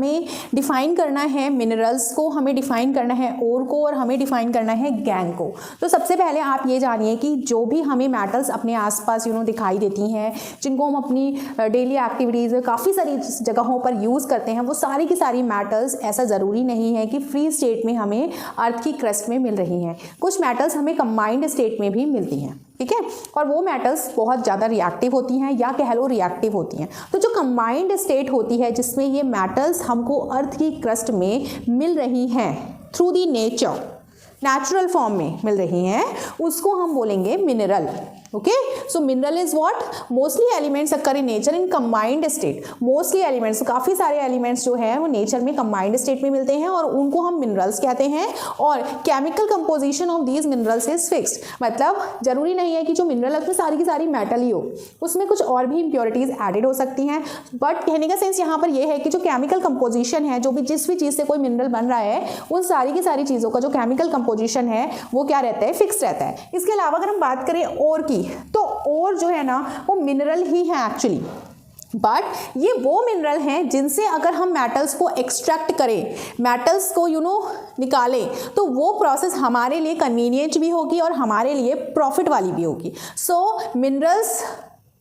हमें डिफाइन करना है मिनरल्स को, हमें डिफाइन करना है ओर को, और हमें डिफाइन करना है गैंग को। तो सबसे पहले आप ये जानिए कि जो भी हमें मेटल्स अपने आसपास दिखाई देती हैं, जिनको हम अपनी डेली एक्टिविटीज़ काफ़ी सारी जगहों पर यूज़ करते हैं, वो सारी की सारी मेटल्स ऐसा ज़रूरी नहीं है कि फ्री स्टेट में हमें अर्थ की क्रस्ट में मिल रही हैं। कुछ मेटल्स हमें कंबाइंड स्टेट में भी मिलती हैं, ठीक है, और वो मेटल्स बहुत ज़्यादा रिएक्टिव होती हैं या कह लो रिएक्टिव होती हैं। तो जो कंबाइंड स्टेट होती है जिसमें ये मेटल्स हमको अर्थ की क्रस्ट में मिल रही हैं थ्रू दी नेचुरल फॉर्म में मिल रही हैं, उसको हम बोलेंगे mineral. Okay, so mineral is what, mostly elements occur in nature in combined state. Mostly elements, काफ़ी सारे एलिमेंट्स जो है वो नेचर में कंबाइंड स्टेट में मिलते हैं और उनको हम मिनरल्स कहते हैं। और chemical composition of these minerals is fixed, मतलब जरूरी नहीं है कि जो मिनरल है उसमें सारी की सारी मेटल ही हो, उसमें कुछ और भी इंप्योरिटीज एडेड हो सकती हैं। बट कहने का सेंस यहाँ पर यह है कि जो केमिकल कंपोजिशन है, जो भी जिस भी चीज़ से कोई मिनरल बन रहा है, उन सारी की सारी चीज़ों का जो केमिकल कंपोजिशन है वो क्या रहता है, फिक्स रहता है। इसके अलावा अगर हम बात करें ओर की, तो ओर जो है ना वो मिनरल ही है एक्चुअली, बट ये वो मिनरल हैं जिनसे अगर हम मेटल्स को एक्सट्रैक्ट करें, मेटल्स को निकालें, तो वो प्रोसेस हमारे लिए कन्वीनियंट भी होगी और हमारे लिए प्रॉफिट वाली भी होगी। सो मिनरल्स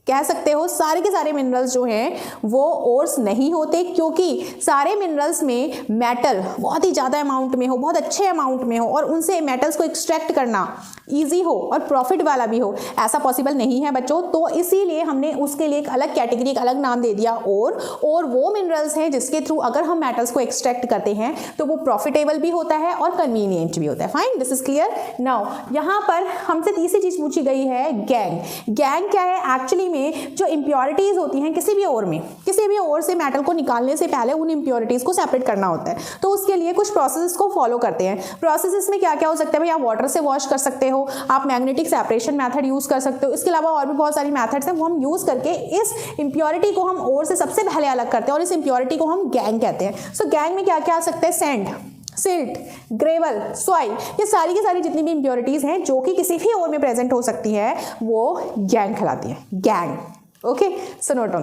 कह सकते हो सारे के सारे मिनरल्स जो हैं वो ओर्स नहीं होते, क्योंकि सारे मिनरल्स में मेटल बहुत ही ज़्यादा अमाउंट में हो, बहुत अच्छे अमाउंट में हो, और उनसे मेटल्स को एक्सट्रैक्ट करना ईजी हो और प्रॉफिट वाला भी हो, ऐसा पॉसिबल नहीं है बच्चों। तो इसीलिए हमने उसके लिए एक अलग कैटेगरी, एक अलग नाम दे दिया ओर। और वो मिनरल्स हैं जिसके थ्रू अगर हम मेटल्स को एक्सट्रैक्ट करते हैं तो वो प्रॉफिटेबल भी होता है और कन्वीनियंट भी होता है। Fine, this is clear. Now यहाँ पर हमसे तीसरी चीज पूछी गई है गैंग। गैंग क्या है, एक्चुअली में जो इंप्योरिटीज होती हैं किसी भी ओर में, किसी भी ओर से मेटल को निकालने से पहले उन इंप्योरिटीज को सेपरेट करना होता है। तो उसके लिए कुछ प्रोसेसेस को फॉलो करते हैं। प्रोसेसेस में क्या क्या हो सकता है भाई, आप वाटर से वॉश कर सकते हो, आप मैग्नेटिक सेपरेशन मेथड यूज कर सकते हो, इसके अलावा और भी बहुत सारी मेथड्स हैं, वो हम यूज करके इस इंप्योरिटी को हम ओर से सबसे पहले अलग करते हैं और इस इंप्योरिटी को हम गैंग कहते हैं। सो गैंग में क्या क्या आ सकता है, सैंड, सिल्ट, ग्रेवल, सॉइल, ये सारी की सारी जितनी भी इंप्योरिटीज हैं जो कि किसी भी ओर में प्रेजेंट हो सकती है वो गैंग कहलाती है, gang. Okay, so note down.